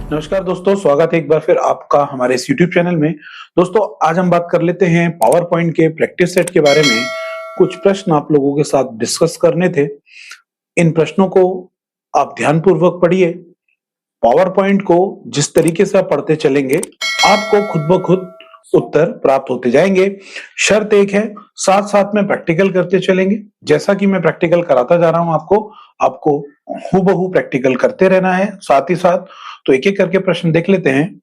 नमस्कार दोस्तों, स्वागत है एक बार फिर आपका हमारे इस YouTube चैनल में। दोस्तों, आज हम बात कर लेते हैं पावर पॉइंट के प्रैक्टिस सेट के बारे में। कुछ प्रश्न आप लोगों के साथ डिस्कस करने थे। इन प्रश्नों को आप ध्यानपूर्वक पढ़िए। पावर पॉइंट को जिस तरीके से आप पढ़ते चलेंगे, आपको खुद ब खुद उत्तर प्राप्त होते जाएंगे। शर्त एक है, साथ साथ में प्रैक्टिकल करते चलेंगे। जैसा कि मैं प्रैक्टिकल कराता जा रहा हूं आपको हूबहू प्रैक्टिकल करते रहना है साथ ही साथ। तो एक एक करके प्रश्न देख लेते हैं।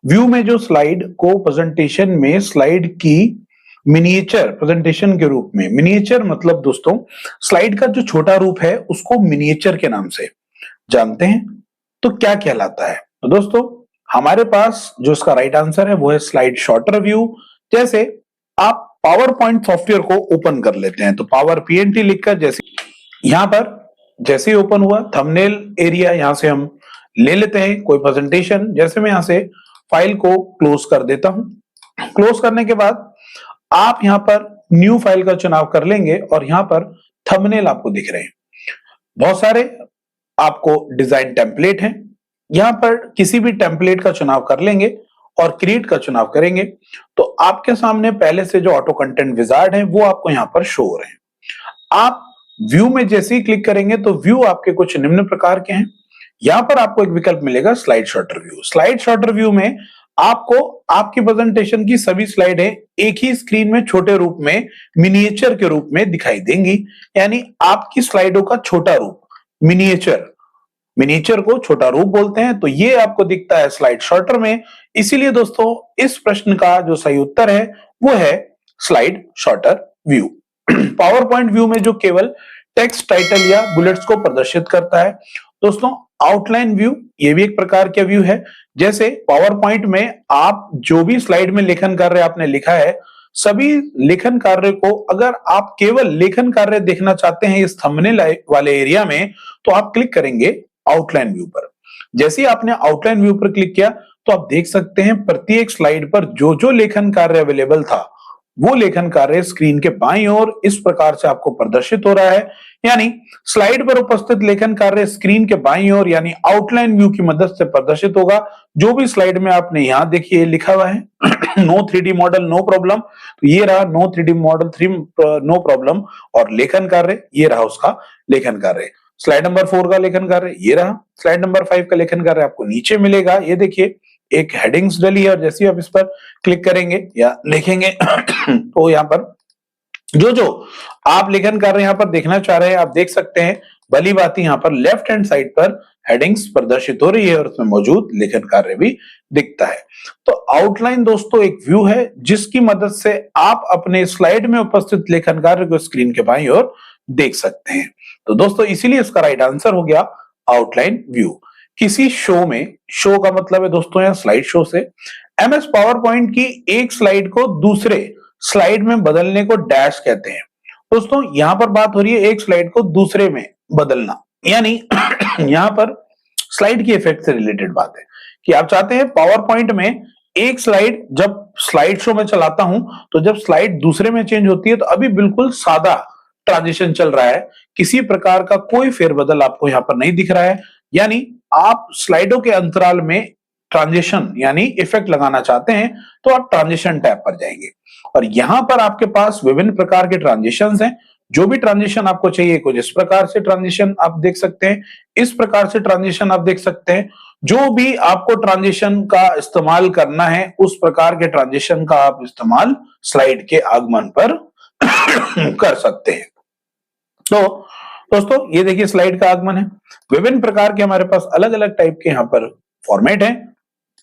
व्यू में जो स्लाइड को प्रेजेंटेशन में स्लाइड की मिनिएचर प्रेजेंटेशन के रूप में, मिनिएचर मतलब दोस्तों स्लाइड का जो छोटा रूप है उसको मिनिएचर के नाम से जानते हैं। तो क्या कहलाता है? तो दोस्तों, हमारे पास जो इसका राइट आंसर है वो है स्लाइड शॉर्टर व्यू। जैसे आप पावर पॉइंट सॉफ्टवेयर को ओपन कर लेते हैं, तो पावर पीएनटी लिखकर जैसे यहां पर जैसे ही ओपन हुआ, थंबनेल एरिया यहां से हम ले लेते हैं कोई प्रेजेंटेशन। जैसे मैं यहां से फाइल को क्लोज कर देता हूं। क्लोज करने के बाद आप यहां पर न्यू फाइल का चुनाव कर लेंगे और यहां पर थंबनेल आपको दिख रहे हैं। बहुत सारे आपको डिजाइन टेम्पलेट हैं, यहां पर किसी भी टेम्पलेट का चुनाव कर लेंगे और क्रिएट का चुनाव करेंगे तो आपके सामने पहले से जो ऑटो कंटेंट विजार्ड है वो आपको यहां पर शो हो रहे हैं। आप व्यू में जैसे ही क्लिक करेंगे तो व्यू आपके कुछ निम्न प्रकार के हैं। यहां पर आपको एक विकल्प मिलेगा slide shorter view. Slide shorter view में आपको आपकी प्रेजेंटेशन की सभी स्लाइडें एक ही स्क्रीन में छोटे रूप में, मिनिएचर के रूप में दिखाई देंगी। यानी आपकी स्लाइडों का छोटा रूप, मिनिएचर, मिनिएचर को छोटा रूप बोलते हैं। तो ये आपको दिखता है स्लाइड शॉर्टर में। इसीलिए दोस्तों, इस प्रश्न का जो सही उत्तर है वो है slide shorter view. Power point view में जो केवल टेक्स्ट, टाइटल या बुलेट्स को प्रदर्शित करता है। दोस्तों, आउटलाइन व्यू ये भी एक प्रकार का व्यू है। जैसे पावर पॉइंट में आप जो भी स्लाइड में लेखन कार्य आपने लिखा है, सभी लेखन कार्य को अगर आप केवल लेखन कार्य देखना चाहते हैं इस थंबनेल वाले एरिया में, तो आप क्लिक करेंगे आउटलाइन व्यू पर। जैसे ही आपने आउटलाइन व्यू पर क्लिक किया तो आप देख सकते हैं प्रत्येक स्लाइड पर जो जो लेखन कार्य अवेलेबल था वो लेखन कार्य स्क्रीन के बाईं ओर इस प्रकार से आपको प्रदर्शित हो रहा है। यानी स्लाइड पर उपस्थित लेखन कार्य स्क्रीन के बाईं ओर यानी आउटलाइन व्यू की मदद से प्रदर्शित होगा। जो भी स्लाइड में आपने यहां देखिए लिखा हुआ है no 3D model no problem, तो ये रहा no 3D model 3 no problem. और लेखन कार्य ये रहा उसका लेखन कार्य। स्लाइड नंबर 4 का लेखन कार्य ये रहा। स्लाइड नंबर 5 का लेखन कार्य आपको नीचे मिलेगा। ये देखिए एक हेडिंग्स डली है और जैसे ही आप इस पर क्लिक करेंगे या लिखेंगे तो यहाँ पर जो जो आप लेखन कार्य यहाँ पर देखना चाह रहे हैं आप देख सकते हैं। भली बात यहाँ पर लेफ्ट हैंड साइड पर हेडिंग्स प्रदर्शित हो रही है और उसमें मौजूद लेखन कार्य भी दिखता है। तो आउटलाइन दोस्तों एक व्यू है जिसकी मदद से आप अपने स्लाइड में उपस्थित लेखन कार्य को स्क्रीन के बाईं ओर देख सकते हैं। तो दोस्तों, इसीलिए इसका राइट आंसर हो गया आउटलाइन व्यू। किसी शो में, शो का मतलब है दोस्तों यहाँ स्लाइड शो से, एमएस पावर पॉइंट की एक स्लाइड को दूसरे स्लाइड में बदलने को डैश कहते हैं। दोस्तों, यहां पर बात हो रही है एक स्लाइड को दूसरे में बदलना। यानी यहां पर स्लाइड की इफेक्ट से रिलेटेड बात है कि आप चाहते हैं पावर पॉइंट में एक स्लाइड, जब स्लाइड शो में चलाता हूं तो जब स्लाइड दूसरे में चेंज होती है तो अभी बिल्कुल सादा ट्रांजिशन चल रहा है, किसी प्रकार का कोई फेरबदल आपको यहां पर नहीं दिख रहा है। यानी आप स्लाइडों के अंतराल में ट्रांजिशन यानी इफेक्ट लगाना चाहते हैं तो आप ट्रांजिशन टैब पर जाएंगे और यहां पर आपके पास विभिन्न प्रकार के ट्रांजिशंस हैं। जो भी ट्रांजिशन आपको चाहिए, कुछ इस प्रकार से ट्रांजिशन आप देख सकते हैं, इस प्रकार से ट्रांजिशन आप देख सकते हैं। जो भी आपको ट्रांजिशन का इस्तेमाल करना है उस प्रकार के ट्रांजिशन का आप इस्तेमाल स्लाइड के आगमन पर कर सकते हैं। तो दोस्तों, ये देखिए स्लाइड का आगमन है। विभिन्न प्रकार के हमारे पास अलग अलग टाइप के यहाँ पर फॉर्मेट है।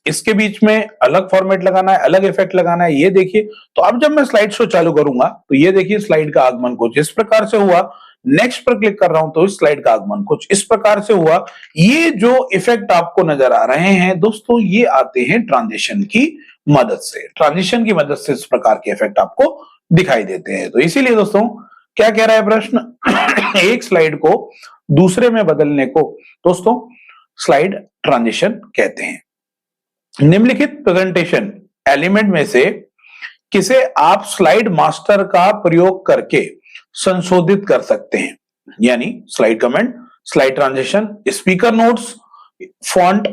इसके बीच में अलग फॉर्मेट लगाना है, अलग इफेक्ट लगाना है। ये देखिए, तो अब जब मैं स्लाइड शो चालू करूंगा तो ये देखिए स्लाइड का आगमन कुछ इस प्रकार से हुआ। नेक्स्ट पर क्लिक कर रहा हूं तो इस स्लाइड का आगमन कुछ इस प्रकार से हुआ। ये जो इफेक्ट आपको नजर आ रहे हैं दोस्तों, ये आते हैं ट्रांजिशन की मदद से। ट्रांजिशन की मदद से इस प्रकार के इफेक्ट आपको दिखाई देते हैं। तो इसीलिए दोस्तों, क्या कह रहा है प्रश्न एक स्लाइड को दूसरे में बदलने को दोस्तों स्लाइड ट्रांजिशन कहते हैं। निम्नलिखित प्रेजेंटेशन एलिमेंट में से किसे आप स्लाइड मास्टर का प्रयोग करके संशोधित कर सकते हैं? यानी slide comment, slide transition, speaker notes font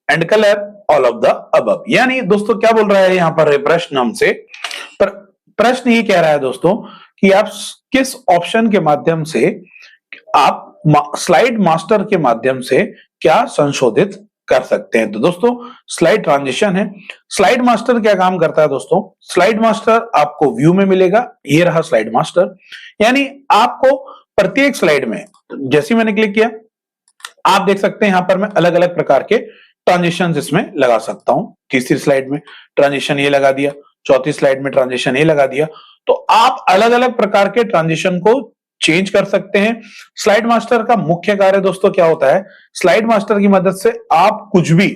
and colour all of the above. यानी दोस्तों क्या बोल रहा है यहाँ पर प्रश्न हमसे, पर प्रश्न ये कह रहा है दोस्तों कि आप किस ऑप्शन के माध्यम से आप स्लाइड मास्टर के माध्यम से क्या संशोधित कर सकते हैं। तो दोस्तों स्लाइड ट्रांजिशन है। स्लाइड मास्टर क्या काम करता है दोस्तों, स्लाइड मास्टर आपको व्यू में मिलेगा, ये रहा स्लाइड मास्टर। यानी आपको प्रत्येक स्लाइड में जैसे मैंने क्लिक किया आप देख सकते हैं यहां पर मैं अलग अलग प्रकार के ट्रांजिशन इसमें लगा सकता हूं। तीसरी स्लाइड में ट्रांजिशन ये लगा दिया, चौथी स्लाइड में ट्रांजिशन ये लगा दिया। तो आप अलग अलग प्रकार के ट्रांजिशन को चेंज कर सकते हैं। स्लाइड मास्टर का मुख्य कार्य दोस्तों क्या होता है, स्लाइड मास्टर की मदद से आप कुछ भी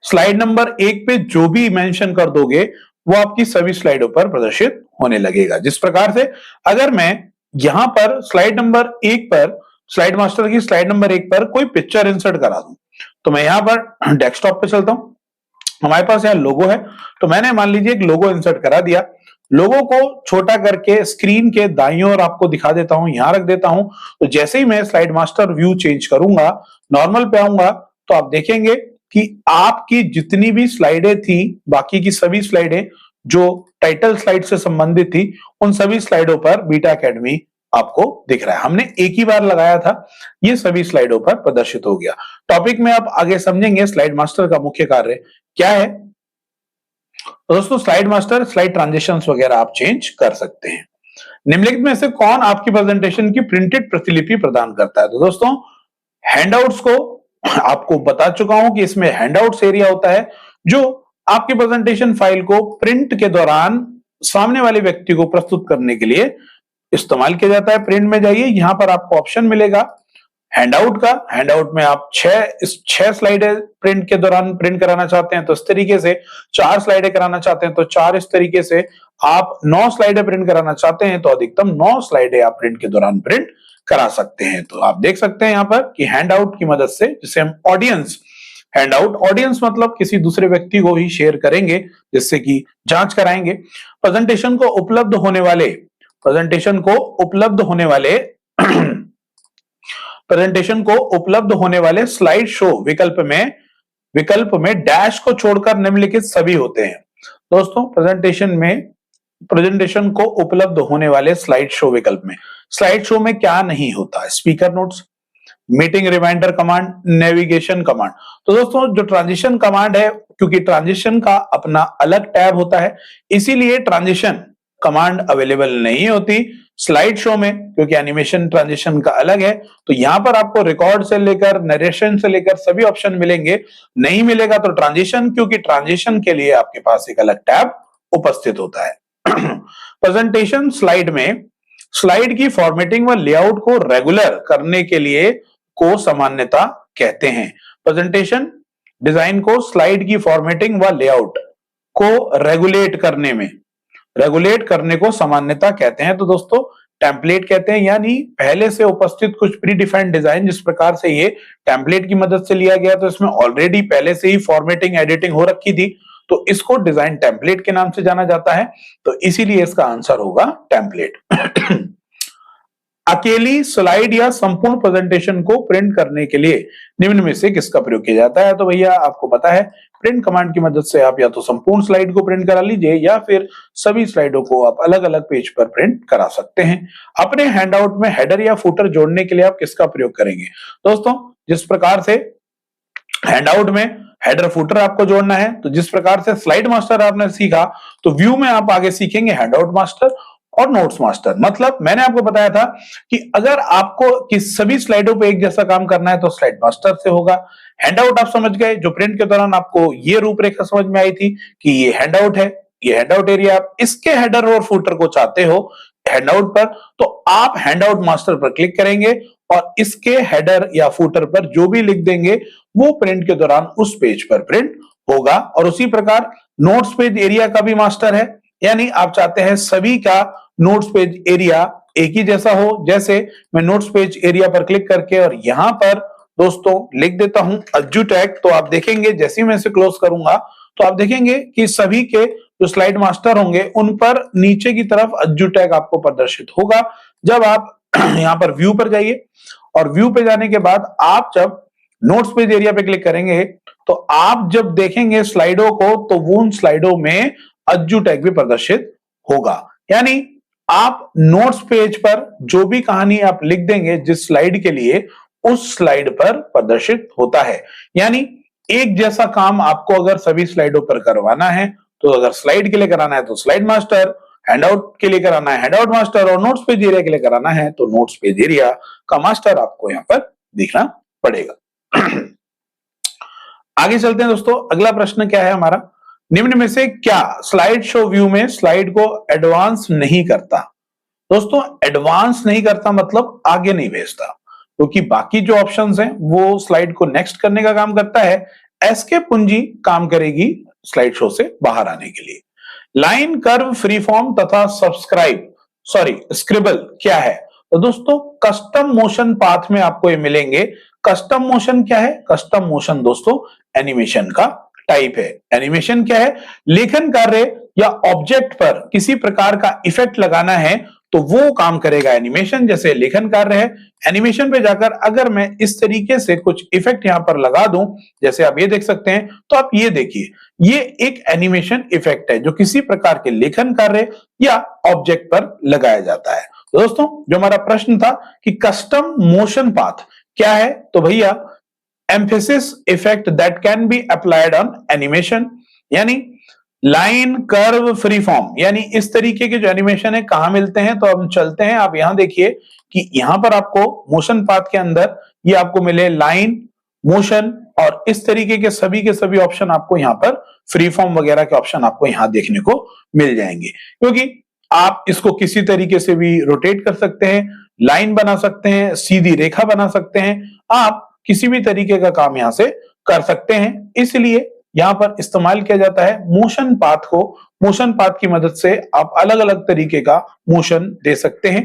स्लाइड नंबर 1 पे जो भी मेंशन कर दोगे वो आपकी सभी स्लाइडों पर प्रदर्शित होने लगेगा। जिस प्रकार से अगर मैं यहां पर स्लाइड नंबर 1 पर, स्लाइड मास्टर की स्लाइड नंबर 1 पर कोई पिक्चर इंसर्ट करा दूं, तो मैं यहां पर डेस्कटॉप पे चलता हूं, हमारे पास यहाँ लोगो है, तो मैंने मान लीजिए एक लोगो इंसर्ट करा दिया। लोगो को छोटा करके स्क्रीन के दाईं ओर आपको दिखा देता हूं, यहां रख देता हूं। तो जैसे ही मैं स्लाइड मास्टर व्यू चेंज करूंगा, नॉर्मल पे आऊंगा, तो आप देखेंगे कि आपकी जितनी भी स्लाइडें थी, बाकी की सभी स्लाइडें जो टाइटल स्लाइड से संबंधित थी, उन सभी स्लाइडों पर बीटा एकेडमी आपको दिख रहा है। हमने एक ही बार लगाया था, ये सभी स्लाइडों पर प्रदर्शित हो गया। टॉपिक में आप आगे समझेंगे स्लाइड मास्टर का मुख्य कार्य क्या है। दोस्तों स्लाइड मास्टर स्लाइड ट्रांजिशंस वगैरह आप चेंज कर सकते हैं। निम्नलिखित में से कौन आपकी प्रेजेंटेशन की प्रिंटेड प्रतिलिपि प्रदान करता है। तो दोस्तों हैंडआउट्स को आपको बता चुका हूं कि इसमें हैंडआउट्स एरिया होता है जो आपके प्रेजेंटेशन फाइल को प्रिंट के दौरान सामने वाले व्यक्ति को प्रस्तुत करने के लिए इस्तेमाल किया जाता है। प्रिंट में जाइए, यहां पर आपको ऑप्शन मिलेगा हैंडआउट का। हैंडआउट में आप 6 स्लाइडें प्रिंट के दौरान प्रिंट कराना चाहते हैं तो इस तरीके से, 4 स्लाइडें कराना चाहते हैं तो 4 इस तरीके से, आप 9 स्लाइडें प्रिंट कराना चाहते हैं तो अधिकतम 9 स्लाइडें आप प्रिंट के दौरान प्रिंट करा सकते हैं। तो आप देख सकते हैं यहां पर कि हैंडआउट की मदद से, जिसे हम ऑडियंस, हैंडआउट ऑडियंस मतलब किसी दूसरे व्यक्ति को ही शेयर करेंगे जिससे कि जांच कराएंगे। प्रेजेंटेशन को उपलब्ध होने वाले प्रेजेंटेशन को उपलब्ध होने वाले स्लाइड शो विकल्प में डैश को छोड़कर निम्नलिखित सभी होते हैं। दोस्तों प्रेजेंटेशन को उपलब्ध होने वाले स्लाइड शो विकल्प में, स्लाइड शो में क्या नहीं होता, speaker notes, meeting reminder command, navigation command. तो दोस्तों जो ट्रांजिशन कमांड है, क्योंकि ट्रांजिशन का अपना अलग टैब होता है, इसीलिए ट्रांजिशन कमांड अवेलेबल नहीं होती स्लाइड शो में, क्योंकि एनिमेशन ट्रांजिशन का अलग है। तो यहां पर आपको रिकॉर्ड से लेकर नरेशन से लेकर सभी ऑप्शन मिलेंगे। नहीं मिलेगा तो ट्रांजिशन, क्योंकि ट्रांजिशन के लिए आपके पास एक अलग टैब उपस्थित होता है। प्रेजेंटेशन स्लाइड में स्लाइड की फॉर्मेटिंग व लेआउट को रेगुलर करने के लिए को सामान्यता कहते हैं। प्रेजेंटेशन डिजाइन को स्लाइड की फॉर्मेटिंग व लेआउट को रेगुलेट करने को सामान्यता कहते हैं। तो दोस्तों टेम्पलेट कहते हैं, यानी पहले से उपस्थित कुछ प्री डिफाइंड डिजाइन, जिस प्रकार से ये टेम्पलेट की मदद से लिया गया, तो इसमें ऑलरेडी पहले से ही फॉर्मेटिंग एडिटिंग हो रखी थी, तो इसको डिजाइन टेम्पलेट के नाम से जाना जाता है। तो इसीलिए इसका आंसर होगा टेम्पलेट। अकेली स्लाइड या संपूर्ण प्रेजेंटेशन को प्रिंट करने के लिए निम्न में से किसका प्रयोग किया जाता है। तो भैया आपको पता है, प्रिंट कमांड की मदद से आप या तो संपूर्ण स्लाइड को प्रिंट करा लीजिए या फिर सभी स्लाइडों को आप अलग अलग पेज पर प्रिंट करा सकते हैं। अपने हैंडआउट में हेडर या फुटर जोड़ने के लिए आप किसका प्रयोग करेंगे। दोस्तों जिस प्रकार से हैंडआउट में हेडर फुटर आपको जोड़ना है, तो जिस प्रकार से स्लाइड मास्टर आपने सीखा, तो व्यू में आप आगे सीखेंगे हैंडआउट मास्टर और नोट्स मास्टर। मतलब मैंने आपको बताया था कि अगर आपको कि सभी स्लाइडों पे एक जैसा काम करना है तो स्लाइड मास्टर से होगा। हैंडआउट आप समझ गए, जो प्रिंट के दौरान आपको ये रूपरेखा समझ में आई थी कि ये हैंडआउट है, ये हैंडआउट एरिया, आप इसके हेडर और फुटर को चाहते हो हैंडआउट पर, तो आप हैंडआउट मास्टर पर क्लिक करेंगे और इसके हेडर या फुटर पर जो भी लिख देंगे वो प्रिंट के दौरान उस पेज पर प्रिंट होगा। और उसी प्रकार नोट्स पेज एरिया का भी मास्टर है, यानी आप चाहते हैं सभी का नोट्स पेज एरिया एक ही जैसा हो। जैसे मैं नोट्स पेज एरिया पर क्लिक करके और यहां पर दोस्तों लिख देता हूं अज्जू टैग, तो आप देखेंगे जैसे ही मैं इसे क्लोज करूंगा तो आप देखेंगे कि सभी के जो स्लाइड मास्टर होंगे उन पर नीचे की तरफ अज्जू टैग आपको प्रदर्शित होगा। जब आप यहां पर व्यू पर जाइए और व्यू पे जाने के बाद आप जब नोट्स पेज एरिया पे क्लिक करेंगे तो आप जब देखेंगे स्लाइडों को तो वो उन स्लाइडों में अज्जू टैग भी प्रदर्शित होगा। यानी आप नोट्स पेज पर जो भी कहानी आप लिख देंगे जिस स्लाइड के लिए, उस स्लाइड पर प्रदर्शित होता है। यानी एक जैसा काम आपको अगर सभी स्लाइडों पर करवाना है तो अगर स्लाइड के लिए कराना है तो स्लाइड मास्टर, हैंडआउट के लिए कराना है हैंडआउट मास्टर, और नोट्स पेज एरिया के लिए कराना है तो नोट्स पेज एरिया का मास्टर आपको यहाँ पर दिखना पड़ेगा। आगे चलते हैं दोस्तों, अगला प्रश्न क्या है हमारा, निम्न में से क्या स्लाइड शो व्यू में स्लाइड को एडवांस नहीं करता। दोस्तों एडवांस नहीं करता मतलब आगे नहीं भेजता, क्योंकि बाकी जो ऑप्शंस हैं वो स्लाइड को नेक्स्ट करने का काम करता है, एस्केप कुंजी काम करेगी स्लाइड शो से बाहर आने के लिए। लाइन, कर्व, फ्री फॉर्म तथा स्क्रिबल क्या है। तो दोस्तों कस्टम मोशन पाथ में आपको ये मिलेंगे। कस्टम मोशन क्या है, कस्टम मोशन दोस्तों एनिमेशन का टाइप है। एनिमेशन क्या है, लेखन कार्य या ऑब्जेक्ट पर किसी प्रकार का इफेक्ट लगाना है तो वो काम करेगा एनिमेशन, जैसे लेखन कार्य है। एनिमेशन पे जाकर अगर मैं इस तरीके से कुछ इफेक्ट यहां पर लगा दूं, जैसे आप ये देख सकते हैं, तो आप ये देखिए, ये एक एनिमेशन इफेक्ट है जो किसी प्रकार के लेखन कार्य या ऑब्जेक्ट पर लगाया जाता है। तो दोस्तों जो हमारा प्रश्न था कि कस्टम मोशन पाथ क्या है, तो भैया emphasis effect that can be applied on animation, यानी लाइन, कर्व, फ्री फॉर्म, यानी इस तरीके के जो एनिमेशन है कहां मिलते हैं, तो हम चलते हैं। आप यहां देखिए कि यहां पर आपको मोशन पाथ के अंदर ये आपको मिले लाइन, मोशन, और इस तरीके के सभी ऑप्शन आपको यहां पर फ्री फॉर्म वगैरह के ऑप्शन आपको यहां देखने को मिल जाएंगे। क्योंकि आप इसको किसी तरीके से भी रोटेट कर सकते हैं, लाइन बना सकते हैं, सीधी रेखा बना सकते हैं, आप किसी भी तरीके का काम यहां से कर सकते हैं। इसलिए यहां पर इस्तेमाल किया जाता है मोशन पाथ को। मोशन पाथ की मदद से आप अलग अलग तरीके का मोशन दे सकते हैं।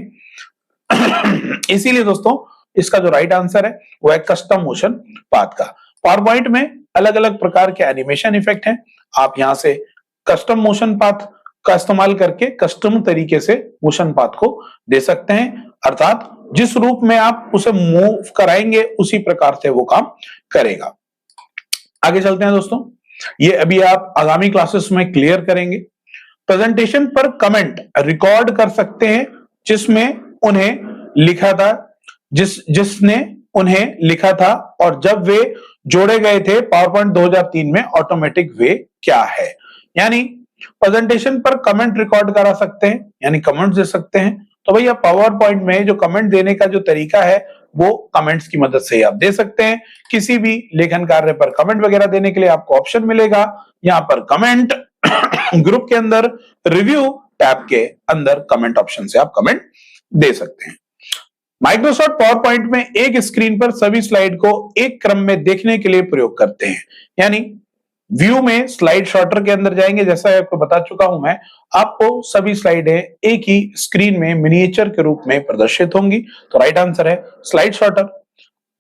इसीलिए दोस्तों इसका जो राइट आंसर है वो है कस्टम मोशन पाथ का। पावर पॉइंट में अलग अलग प्रकार के एनिमेशन इफेक्ट हैं, आप यहां से कस्टम मोशन पाथ का इस्तेमाल करके कस्टम तरीके से मोशन पाथ को दे सकते हैं, अर्थात जिस रूप में आप उसे मूव कराएंगे उसी प्रकार से वो काम करेगा। आगे चलते हैं दोस्तों, ये अभी आप आगामी क्लासेस में क्लियर करेंगे। प्रेजेंटेशन पर कमेंट रिकॉर्ड कर सकते हैं जिसमें उन्हें लिखा था, जिसने उन्हें लिखा था, और जब वे जोड़े गए थे पावर पॉइंट 2003 में ऑटोमेटिक वे क्या है। यानी प्रेजेंटेशन पर कमेंट रिकॉर्ड करा सकते हैं, यानी कमेंट्स दे सकते हैं। तो भैया पावर पॉइंट में जो कमेंट देने का जो तरीका है वो कमेंट्स की मदद से आप दे सकते हैं। किसी भी लेखन कार्य पर कमेंट वगैरह देने के लिए आपको ऑप्शन मिलेगा यहाँ पर कमेंट। ग्रुप के अंदर रिव्यू टैब के अंदर कमेंट ऑप्शन से आप कमेंट दे सकते हैं। माइक्रोसॉफ्ट पावर पॉइंट में एक स्क्रीन पर सभी स्लाइड को एक क्रम में देखने के लिए प्रयोग करते हैं। यानी व्यू में स्लाइड शॉर्टर के अंदर जाएंगे, जैसा आपको बता चुका हूं मैं, आपको सभी स्लाइडें एक ही स्क्रीन में मिनिएचर के रूप में प्रदर्शित होंगी। तो राइट आंसर है स्लाइड शॉर्टर।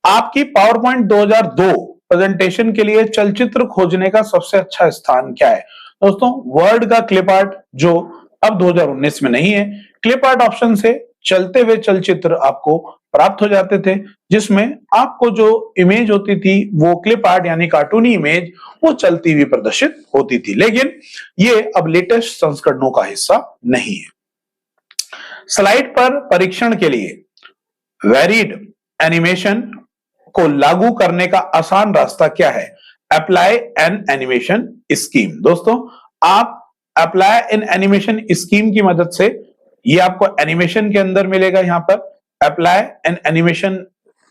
आपकी पावर पॉइंट 2002 प्रेजेंटेशन के लिए चलचित्र खोजने का सबसे अच्छा स्थान क्या है। दोस्तों वर्ड का क्लिप आर्ट जो अब 2019 में नहीं है, क्लिप आर्ट ऑप्शन से चलते हुए चलचित्र आपको प्राप्त हो जाते थे, जिसमें आपको जो इमेज होती थी वो क्लिप आर्ट यानी कार्टूनी इमेज वो चलती हुई प्रदर्शित होती थी, लेकिन ये अब लेटेस्ट संस्करणों का हिस्सा नहीं है। स्लाइड पर परीक्षण के लिए वेरिड एनिमेशन को लागू करने का आसान रास्ता क्या है। Apply N animation scheme. दोस्तों आप अप्लाई एन एनिमेशन स्कीम की मदद से, ये आपको एनिमेशन के अंदर मिलेगा, यहां पर अप्लाई एन एनिमेशन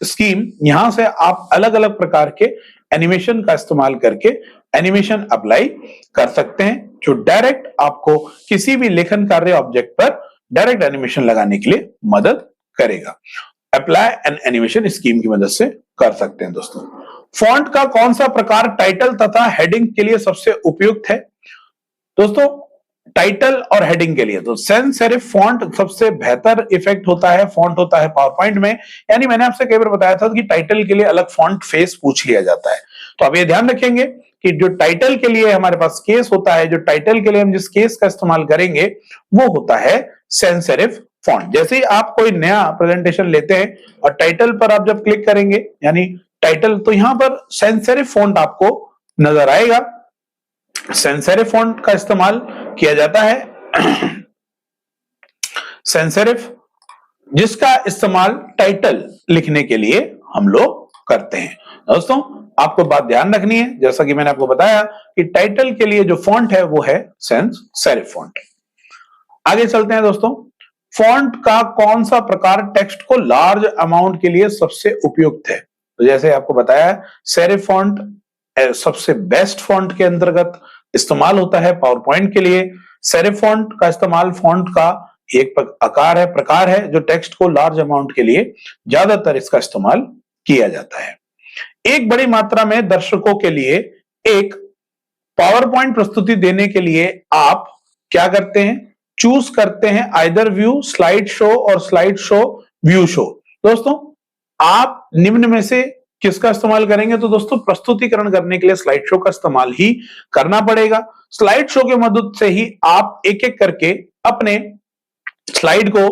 स्कीम, यहां से आप अलग अलग प्रकार के एनिमेशन का इस्तेमाल करके एनिमेशन अप्लाई कर सकते हैं, जो डायरेक्ट आपको किसी भी लेखन कार्य ऑब्जेक्ट पर डायरेक्ट एनिमेशन लगाने के लिए मदद करेगा। अप्लाई एन एनिमेशन स्कीम की मदद से कर सकते हैं। दोस्तों फॉन्ट का कौन सा प्रकार टाइटल तथा हेडिंग के लिए सबसे उपयुक्त है। दोस्तों टाइटल और हेडिंग के लिए तो सैंस सेरिफ फॉन्ट सबसे बेहतर इफेक्ट होता है, फॉन्ट होता है पावर पॉइंट में। यानी मैंने आपसे कई बार बताया था कि टाइटल के लिए अलग फॉन्ट फेस पूछ लिया जाता है, तो आप ये ध्यान रखेंगे कि जो टाइटल के लिए हमारे पास केस होता है, जो टाइटल के लिए हम जिस केस का इस्तेमाल करेंगे वो होता है सैंस सेरिफ फॉन्ट। जैसे ही आप कोई नया प्रेजेंटेशन लेते हैं और टाइटल पर आप जब क्लिक करेंगे, यानी टाइटल, तो यहां पर सैंस सेरिफ फॉन्ट आपको नजर आएगा। सैंस सेरिफ फॉन्ट का इस्तेमाल किया जाता है। सैंस सेरिफ जिसका इस्तेमाल टाइटल लिखने के लिए हम लोग करते हैं। दोस्तों आपको बात ध्यान रखनी है, जैसा कि मैंने आपको बताया कि टाइटल के लिए जो फॉन्ट है वो है सैंस सेरिफ फॉन्ट। आगे चलते हैं दोस्तों। फॉन्ट का कौन सा प्रकार टेक्स्ट को लार्ज अमाउंट के लिए सबसे उपयुक्त है? तो जैसे आपको बताया, सेरिफ फॉन्ट सबसे बेस्ट फॉन्ट के अंतर्गत इस्तेमाल होता है पावर पॉइंट के लिए। सेरिफ फॉन्ट का इस्तेमाल फॉन्ट का एक आकार है, प्रकार है, जो टेक्स्ट को लार्ज अमाउंट के लिए ज्यादातर इसका इस्तेमाल किया जाता है। एक बड़ी मात्रा में दर्शकों के लिए एक पावर पॉइंट प्रस्तुति देने के लिए आप क्या करते हैं? चूज करते हैं आइदर व्यू स्लाइड शो और स्लाइड शो व्यू शो। दोस्तों आप निम्न में से किसका इस्तेमाल करेंगे? तो दोस्तों प्रस्तुतिकरण करने के लिए स्लाइड शो का इस्तेमाल ही करना पड़ेगा। स्लाइड शो के मदद से ही आप एक एक करके अपने स्लाइड को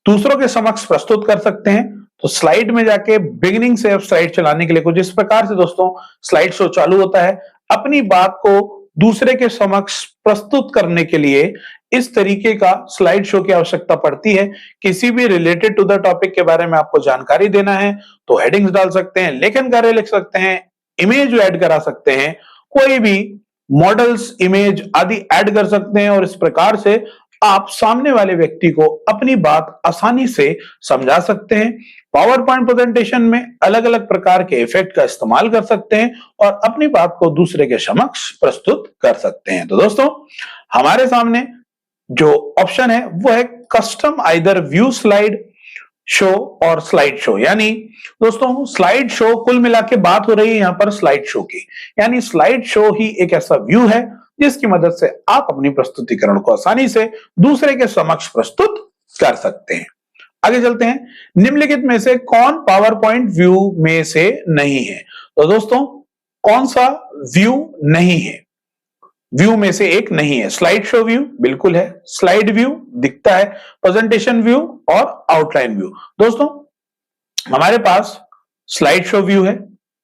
दूसरों के समक्ष प्रस्तुत कर सकते हैं। तो स्लाइड में जाके बिगिनिंग से अब स्लाइड चलाने के लिए कुछ इस प्रकार से दोस्तों स्लाइड शो चालू होता है। अपनी बात को दूसरे के समक्ष प्रस्तुत करने के लिए इस तरीके का स्लाइड शो की आवश्यकता पड़ती है। किसी भी रिलेटेड टू द टॉपिक के बारे में आपको जानकारी देना है तो हेडिंग्स डाल सकते हैं, लेखन कार्य लिख सकते हैं, इमेज ऐड करा सकते हैं, कोई भी मॉडल्स इमेज आदि ऐड कर सकते हैं और इस प्रकार से आप सामने वाले व्यक्ति को अपनी बात आसानी से समझा सकते हैं। पावर पॉइंट प्रेजेंटेशन में अलग अलग प्रकार के इफेक्ट का इस्तेमाल कर सकते हैं और अपनी बात को दूसरे के समक्ष प्रस्तुत कर सकते हैं। तो दोस्तों हमारे सामने जो ऑप्शन है वो है custom either view slide show और स्लाइड शो। यानी दोस्तों स्लाइड शो, कुल मिला के बात हो रही है यहां पर स्लाइड शो की, यानी स्लाइड शो ही एक ऐसा व्यू है जिसकी मदद से आप अपनी प्रस्तुतिकरण को आसानी से दूसरे के समक्ष प्रस्तुत कर सकते हैं। आगे चलते हैं। निम्नलिखित में से कौन पावर पॉइंट व्यू में से नहीं है? तो दोस्तों कौन सा व्यू नहीं है? व्यू में से एक नहीं है। स्लाइड शो व्यू बिल्कुल है, स्लाइड व्यू दिखता है, प्रेजेंटेशन व्यू और आउटलाइन व्यू। दोस्तों हमारे पास स्लाइड शो व्यू है,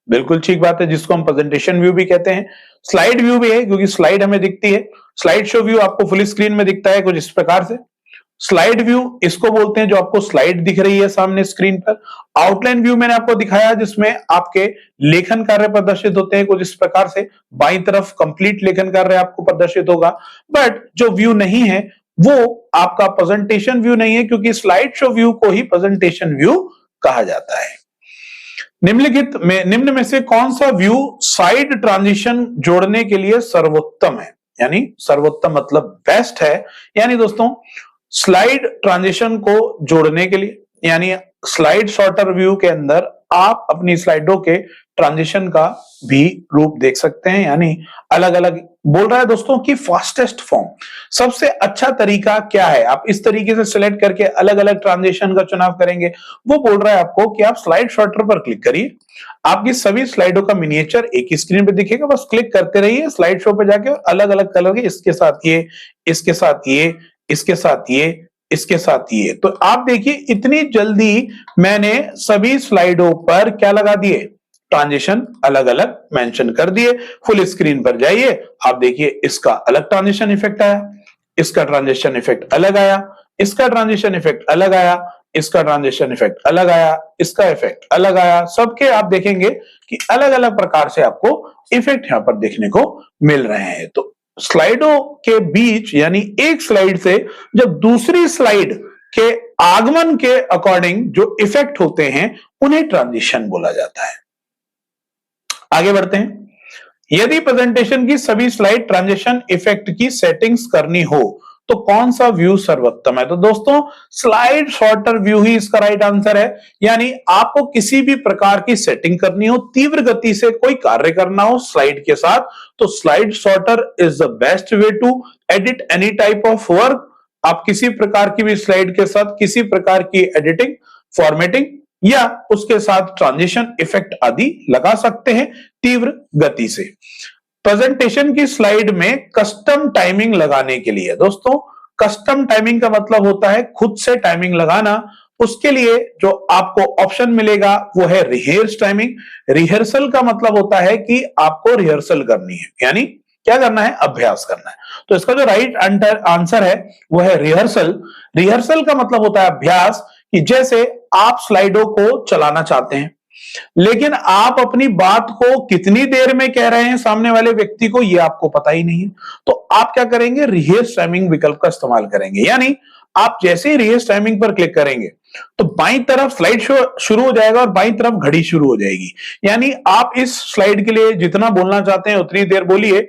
बिल्कुल ठीक बात है, जिसको हम प्रेजेंटेशन व्यू भी कहते हैं। स्लाइड व्यू भी है क्योंकि स्लाइड हमें दिखती है। स्लाइड शो व्यू आपको फुल स्क्रीन में दिखता है कुछ इस प्रकार से। स्लाइड व्यू इसको बोलते हैं जो आपको स्लाइड दिख रही है सामने स्क्रीन पर। आउटलाइन व्यू मैंने आपको दिखाया जिसमें आपके लेखन कार्य प्रदर्शित होते हैं कुछ इस प्रकार से। बाईं तरफ कंप्लीट लेखन कार्य आपको प्रदर्शित होगा। बट जो व्यू नहीं है वो आपका प्रेजेंटेशन व्यू नहीं है, क्योंकि स्लाइड शो व्यू को ही प्रेजेंटेशन व्यू कहा जाता है। निम्न में से कौन सा व्यू साइड ट्रांजिशन जोड़ने के लिए सर्वोत्तम है? यानी सर्वोत्तम मतलब बेस्ट है। यानी दोस्तों स्लाइड ट्रांजिशन को जोड़ने के लिए, यानी स्लाइड शॉर्टर व्यू के अंदर आप अपनी स्लाइडों के ट्रांजिशन का भी रूप देख सकते हैं। यानी अलग अलग बोल रहा है दोस्तों कि फास्टेस्ट फॉर्म, सबसे अच्छा तरीका क्या है? आप इस तरीके से सिलेक्ट करके अलग अलग ट्रांजिशन का चुनाव करेंगे। वो बोल रहा है आपको कि आप स्लाइड शॉर्टर पर क्लिक करिए, आपकी सभी स्लाइडों का मिनिएचर एक ही स्क्रीन पे दिखेगा, बस क्लिक करते रहिए स्लाइड शो पे जाके, अलग अलग कलर के, इसके साथ ये, इसके साथ ये, इसके साथ ये, इसके साथ ये। तो आप देखिए इतनी जल्दी मैंने सभी स्लाइडों पर क्या लगा दिए? ट्रांजिशन अलग अलग मेंशन कर दिए। फुल स्क्रीन पर जाइए, आप देखिए इसका अलग ट्रांजिशन इफेक्ट आया, इसका ट्रांजिशन इफेक्ट अलग आया, इसका ट्रांजिशन इफेक्ट अलग आया, इसका ट्रांजिशन इफेक्ट अलग आया, इसका इफेक्ट अलग आया। सबके आप देखेंगे कि अलग अलग प्रकार से आपको इफेक्ट यहां पर देखने को मिल रहे हैं। तो स्लाइडों के बीच, यानी एक स्लाइड से जब दूसरी स्लाइड के आगमन के अकॉर्डिंग जो इफेक्ट होते हैं उन्हें ट्रांजिशन बोला जाता है। आगे बढ़ते हैं। यदि प्रेजेंटेशन की सभी स्लाइड ट्रांजिशन इफेक्ट की सेटिंग्स करनी हो तो कौन सा व्यू सर्वोत्तम है? तो दोस्तों स्लाइड शॉर्टर व्यू ही इसका राइट आंसर है। यानी आपको किसी भी प्रकार की सेटिंग करनी हो, तीव्र गति से कोई कार्य करना हो स्लाइड के साथ, तो slide sorter is the best way to edit any type of work. आप किसी प्रकार की भी स्लाइड के साथ किसी प्रकार की एडिटिंग, फॉर्मेटिंग या उसके साथ ट्रांजिशन इफेक्ट आदि लगा सकते हैं तीव्र गति से। प्रेजेंटेशन की स्लाइड में कस्टम टाइमिंग लगाने के लिए, दोस्तों कस्टम टाइमिंग का मतलब होता है खुद से टाइमिंग लगाना। उसके लिए जो आपको ऑप्शन मिलेगा वो है रिहर्स टाइमिंग। रिहर्सल का मतलब होता है कि आपको रिहर्सल करनी है, यानी क्या करना है, अभ्यास करना है। तो इसका जो राइट आंसर है वो है रिहर्सल। रिहर्सल का मतलब होता है अभ्यास, कि जैसे आप स्लाइडों को चलाना चाहते हैं, लेकिन आप अपनी बात को कितनी देर में कह रहे हैं सामने वाले व्यक्ति को ये आपको पता ही नहीं है। तो आप क्या करेंगे, रिहर्स टाइमिंग विकल्प का इस्तेमाल करेंगे। यानी आप जैसे ही रिहर्स टाइमिंग पर क्लिक करेंगे तो बाईं तरफ स्लाइड शो शुरू हो जाएगा और बाईं तरफ घड़ी शुरू हो जाएगी। यानी आप इस स्लाइड के लिए जितना बोलना चाहते हैं उतनी देर बोलिए,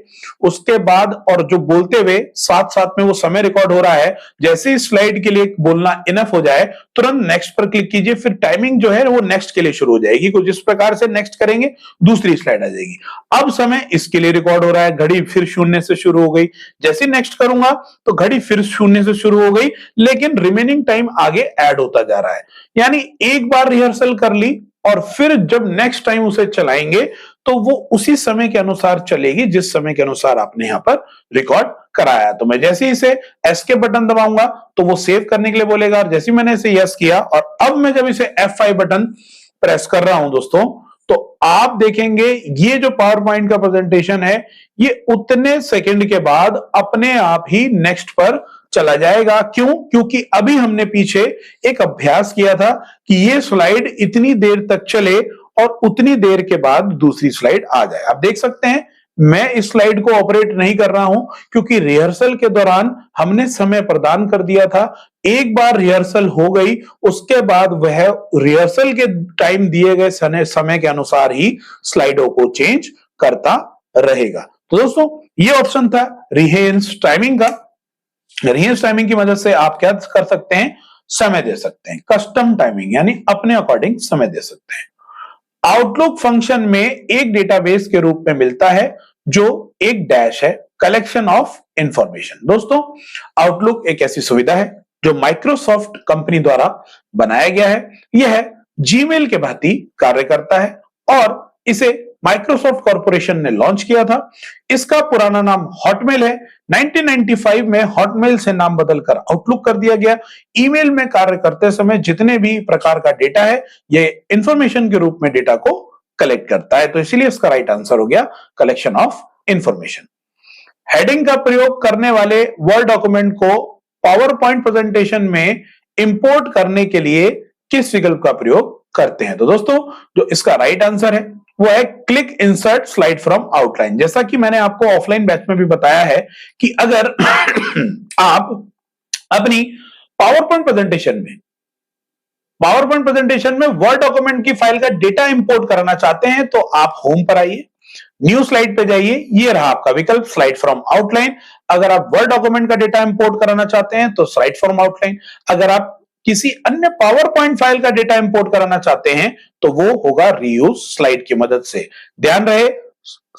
उसके बाद और जो बोलते हुए साथ साथ में वो समय रिकॉर्ड हो रहा है, जैसे ही स्लाइड के लिए बोलना इनफ हो जाए तुरंत नेक्स्ट पर क्लिक कीजिए, फिर टाइमिंग जो है वो नेक्स्ट के लिए शुरू हो जाएगी। कुछ इस प्रकार से नेक्स्ट करेंगे, दूसरी स्लाइड आ जाएगी। अब समय इसके लिए रिकॉर्ड हो रहा है, घड़ी फिर शून्य से शुरू हो गई, जैसे नेक्स्ट करूंगा तो घड़ी फिर शून्य से शुरू हो गई, लेकिन रिमेनिंग टाइम आगे ऐड होता जा रहा है। यानी एक बार रिहर्सल कर ली और फिर जब नेक्स्ट टाइम उसे चलाएंगे तो वो उसी समय के अनुसार चलेगी जिस समय के अनुसार आपने यहां पर रिकॉर्ड कराया। तो मैं जैसे ही इसे एस के बटन दबाऊंगा तो वो सेव करने के लिए बोलेगा, और जैसे मैंने इसे यस किया और अब मैं जब इसे F5 बटन प्रेस कर रहा हूं दोस्तों, तो आप देखेंगे ये जो पावर पॉइंट का प्रेजेंटेशन है ये उतने सेकंड के बाद अपने आप ही नेक्स्ट पर चला जाएगा। क्यों? क्योंकि अभी हमने पीछे एक अभ्यास किया था कि ये स्लाइड इतनी देर तक चले और उतनी देर के बाद दूसरी स्लाइड आ जाए। आप देख सकते हैं मैं इस स्लाइड को ऑपरेट नहीं कर रहा हूं क्योंकि रिहर्सल के दौरान हमने समय प्रदान कर दिया था। एक बार रिहर्सल हो गई उसके बाद वह रिहर्सल के टाइम दिए गए समय के अनुसार ही स्लाइडों को चेंज करता रहेगा। तो दोस्तों ये ऑप्शन था रिहेंस टाइमिंग का। रिहेंस टाइमिंग की मदद से आप क्या कर सकते हैं, समय दे सकते हैं। कस्टम टाइमिंग यानी अपने अकॉर्डिंग समय दे सकते हैं। आउटलुक फंक्शन में एक डेटाबेस के रूप में मिलता है जो एक डैश है, कलेक्शन ऑफ इंफॉर्मेशन। दोस्तों आउटलुक एक ऐसी सुविधा है जो माइक्रोसॉफ्ट कंपनी द्वारा बनाया गया है। यह जीमेल के भांति कार्य करता है और इसे माइक्रोसॉफ्ट कॉर्पोरेशन ने लॉन्च किया था। इसका पुराना नाम हॉटमेल है। 1995 में हॉटमेल से नाम बदलकर आउटलुक कर दिया गया। ईमेल में कार्य करते समय जितने भी प्रकार का डेटा है ये इंफॉर्मेशन के रूप में डेटा को कलेक्ट करता है, तो इसीलिए इसका राइट आंसर हो गया कलेक्शन ऑफ इंफॉर्मेशन। हेडिंग का प्रयोग करने वाले वर्ड डॉक्यूमेंट को पावर पॉइंट प्रेजेंटेशन में इंपोर्ट करने के लिए किस विकल्प का प्रयोग करते हैं? तो दोस्तों जो इसका राइट आंसर है वो है click insert slide from outline. जैसा कि मैंने आपको ऑफलाइन बैच में भी बताया है कि अगर आप अपनी पावर पॉइंट प्रेजेंटेशन में वर्ड डॉक्यूमेंट की फाइल का डेटा इंपोर्ट करना चाहते हैं तो आप होम पर आइए, न्यू स्लाइड पे जाइए, ये रहा आपका विकल्प स्लाइड फ्रॉम आउटलाइन। अगर आप वर्ड डॉक्यूमेंट का डेटा इंपोर्ट कराना चाहते हैं तो स्लाइड फ्रॉम आउटलाइन। अगर आप किसी अन्य पावर पॉइंट फाइल का डेटा इंपोर्ट कराना चाहते हैं तो वो होगा रीयूज स्लाइड की मदद से। ध्यान रहे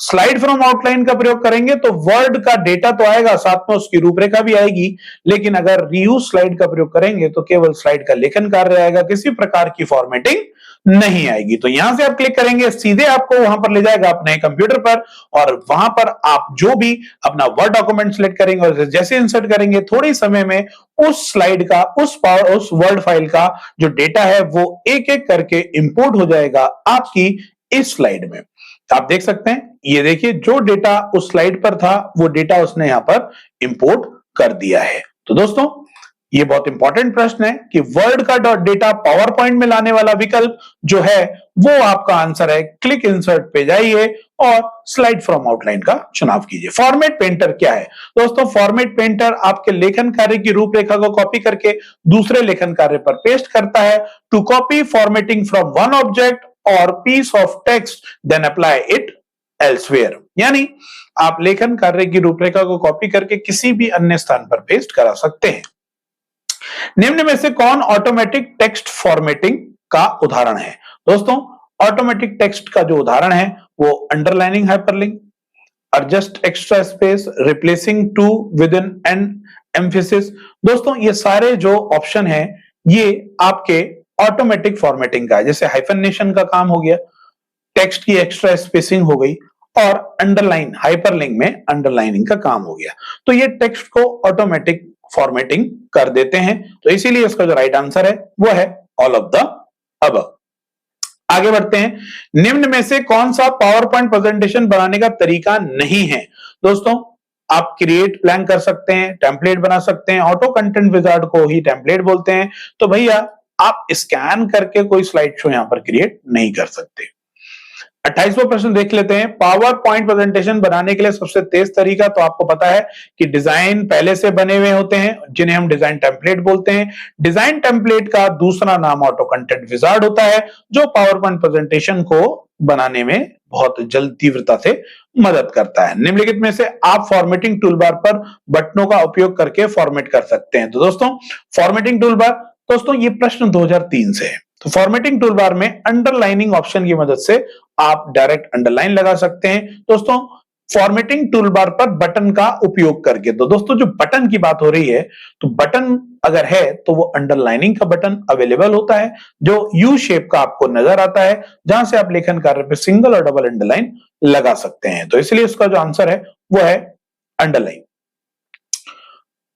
स्लाइड फ्रॉम आउटलाइन का प्रयोग करेंगे तो वर्ड का डेटा तो आएगा, साथ में उसकी रूपरेखा भी आएगी, लेकिन अगर रीयूज स्लाइड का प्रयोग करेंगे तो केवल स्लाइड का लेखन कार्य आएगा, किसी प्रकार की फॉर्मेटिंग नहीं आएगी। तो यहां से आप क्लिक करेंगे सीधे आपको वहां पर ले जाएगा अपने कंप्यूटर पर, और वहां पर आप जो भी अपना वर्ड डॉक्यूमेंट सिलेक्ट करेंगे और जैसे इंसर्ट करेंगे थोड़ी समय में उस स्लाइड का उस वर्ड फाइल का जो डेटा है वो एक एक करके इंपोर्ट हो जाएगा आपकी इस स्लाइड में। आप देख सकते हैं, ये देखिए जो डेटा उस स्लाइड पर था वो डेटा उसने यहां पर इंपोर्ट कर दिया है। तो दोस्तों ये बहुत इंपॉर्टेंट प्रश्न है कि वर्ड का डेटा पावर पॉइंट में लाने वाला विकल्प जो है वो आपका आंसर है। क्लिक इंसर्ट पे जाइए और स्लाइड फ्रॉम आउटलाइन का चुनाव कीजिए। फॉर्मेट पेंटर क्या है? दोस्तों फॉर्मेट पेंटर आपके लेखन कार्य की रूपरेखा को कॉपी करके दूसरे लेखन कार्य पर पेस्ट करता है। To copy formatting from one object और piece of text then apply it elsewhere. यानी आप लेखन कार्य की रूपरेखा को कॉपी करके किसी भी अन्य स्थान पर पेस्ट करा सकते हैं। निम्न में से कौन ऑटोमेटिक टेक्स्ट फॉर्मेटिंग का उदाहरण है? दोस्तों ऑटोमेटिक टेक्स्ट का जो उदाहरण है वो underlining hyperlink, adjust extra space, replacing to with in an emphasis. दोस्तों ये सारे जो ऑप्शन है ये आपके ऑटोमेटिक फॉर्मेटिंग का है। जैसे हाइफनेशन का काम हो गया, टेक्स्ट की एक्स्ट्रा स्पेसिंग हो गई, और अंडरलाइन हाइपरलिंक में अंडरलाइनिंग का काम हो गया। तो ये टेक्स्ट को ऑटोमेटिक फॉर्मेटिंग कर देते हैं। तो इसीलिए इसका जो राइट आंसर है वो है ऑल ऑफ द अबव। आगे बढ़ते हैं। निम्न में से कौन सा पावर पॉइंट प्रेजेंटेशन बनाने का तरीका नहीं है? दोस्तों, आप क्रिएट ब्लैंक कर सकते हैं, टेम्पलेट बना सकते हैं, ऑटो कंटेंट विजार्ड को ही टेम्पलेट बोलते हैं। तो भैया आप स्कैन करके कोई स्लाइड शो यहां पर क्रिएट नहीं कर सकते। 28वां प्रश्न देख लेते हैं। पावर पॉइंट प्रेजेंटेशन बनाने के लिए सबसे तेज तरीका तो आपको पता है कि डिजाइन पहले से बने हुए होते हैं, जिन्हें हम डिजाइन टेम्पलेट बोलते हैं। डिजाइन टेम्पलेट का दूसरा नाम ऑटो कंटेंट विजार्ड होता है, जो पावर पॉइंट प्रेजेंटेशन को बनाने में बहुत जल्द तीव्रता से मदद करता है। निम्नलिखित में से आप फॉर्मेटिंग टूलबार पर बटनों का उपयोग करके फॉर्मेट कर सकते हैं। तो दोस्तों, फॉर्मेटिंग टूलबार, दोस्तों ये प्रश्न 2003 से है। तो फॉर्मेटिंग टूलबार में अंडरलाइनिंग ऑप्शन की मदद से आप डायरेक्ट अंडरलाइन लगा सकते हैं। दोस्तों, फॉर्मेटिंग टूलबार पर बटन का उपयोग करके, तो दोस्तों जो बटन की बात हो रही है, तो बटन अगर है तो वो अंडरलाइनिंग का बटन अवेलेबल होता है, जो यू शेप का आपको नजर आता है, जहां से आप लेखन कार्य पे सिंगल और डबल अंडरलाइन लगा सकते हैं। तो इसलिए इसका जो आंसर है वो है अंडरलाइन।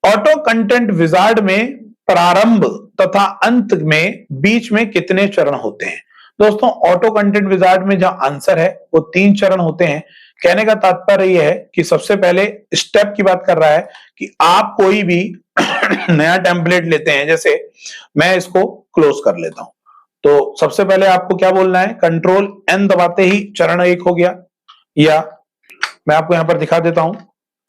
ऑटो कंटेंट विजार्ड में प्रारंभ तथा अंत में बीच में कितने चरण होते हैं? दोस्तों, ऑटो कंटेंट विजार्ड में जहां आंसर है वो 3 चरण होते हैं। कहने का तात्पर्य यह है कि सबसे पहले स्टेप की बात कर रहा है कि आप कोई भी नया टेम्पलेट लेते हैं, जैसे मैं इसको क्लोज कर लेता हूं, तो सबसे पहले आपको क्या बोलना है, कंट्रोल एन दबाते ही चरण 1 हो गया। या मैं आपको यहां पर दिखा देता हूं,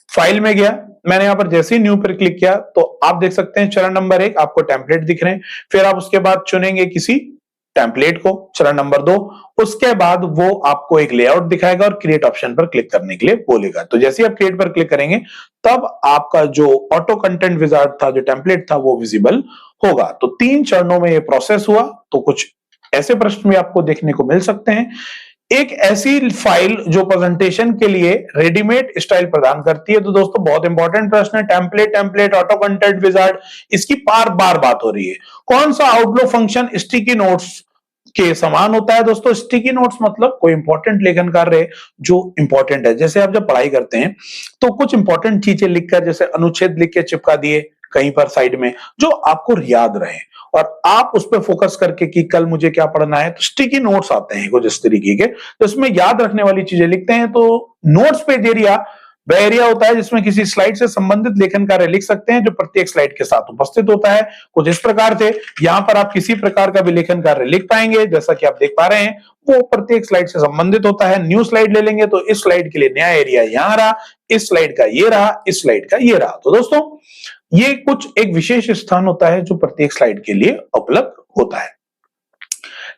फाइल में गया, मैंने यहां पर जैसे ही न्यू पर क्लिक किया तो आप देख सकते हैं चरण नंबर 1 आपको टेम्पलेट दिख रहे हैं। फिर आप उसके बाद चुनेंगे किसी टेम्पलेट को, चरण नंबर 2, उसके बाद वो आपको एक लेआउट दिखाएगा और क्रिएट ऑप्शन पर क्लिक करने के लिए बोलेगा। तो जैसे ही आप क्रिएट पर क्लिक करेंगे तब आपका जो ऑटो कंटेंट विजार्ड था, जो टेम्पलेट था, वो विजिबल होगा। तो 3 चरणों में ये प्रोसेस हुआ। तो कुछ ऐसे प्रश्न भी आपको देखने को मिल सकते हैं। एक ऐसी फाइल जो प्रेजेंटेशन के लिए रेडीमेड स्टाइल प्रदान करती है। तो दोस्तों बहुत इंपॉर्टेंट प्रश्न है, टेम्पलेट ऑटो कंटेंट विजार्ड, इसकी बार बार बात हो रही है। कौन सा आउटलुक फंक्शन स्टिकी नोट्स के समान होता है? दोस्तों, स्टिकी नोट्स मतलब कोई इंपॉर्टेंट लेखन कार्य जो इंपॉर्टेंट है। जैसे आप जब पढ़ाई करते हैं तो कुछ इंपॉर्टेंट चीजें लिखकर, जैसे अनुच्छेद लिख के चिपका दिए कहीं पर साइड में, जो आपको याद रहे और आप उस पर फोकस करके कि कल मुझे क्या पढ़ना है। तो स्टिकी नोट्स आते हैं कुछ इस तरीके के, तो इसमें याद रखने वाली चीजें लिखते हैं। तो नोट्स पेज एरिया वह एरिया होता है जिसमें किसी स्लाइड से संबंधित लेखन कार्य लिख सकते हैं, जो प्रत्येक स्लाइड के साथ उपस्थित होता है। कुछ इस प्रकार से यहां पर आप किसी प्रकार का भी लेखन कार्य लिख पाएंगे, जैसा कि आप देख पा रहे हैं वो प्रत्येक स्लाइड से संबंधित होता है। न्यू स्लाइड ले लेंगे तो इस स्लाइड के लिए नया एरिया यहां रहा, इस स्लाइड का ये रहा, इस स्लाइड का ये रहा। तो दोस्तों ये कुछ एक विशेष स्थान होता है जो प्रत्येक स्लाइड के लिए उपलब्ध होता है।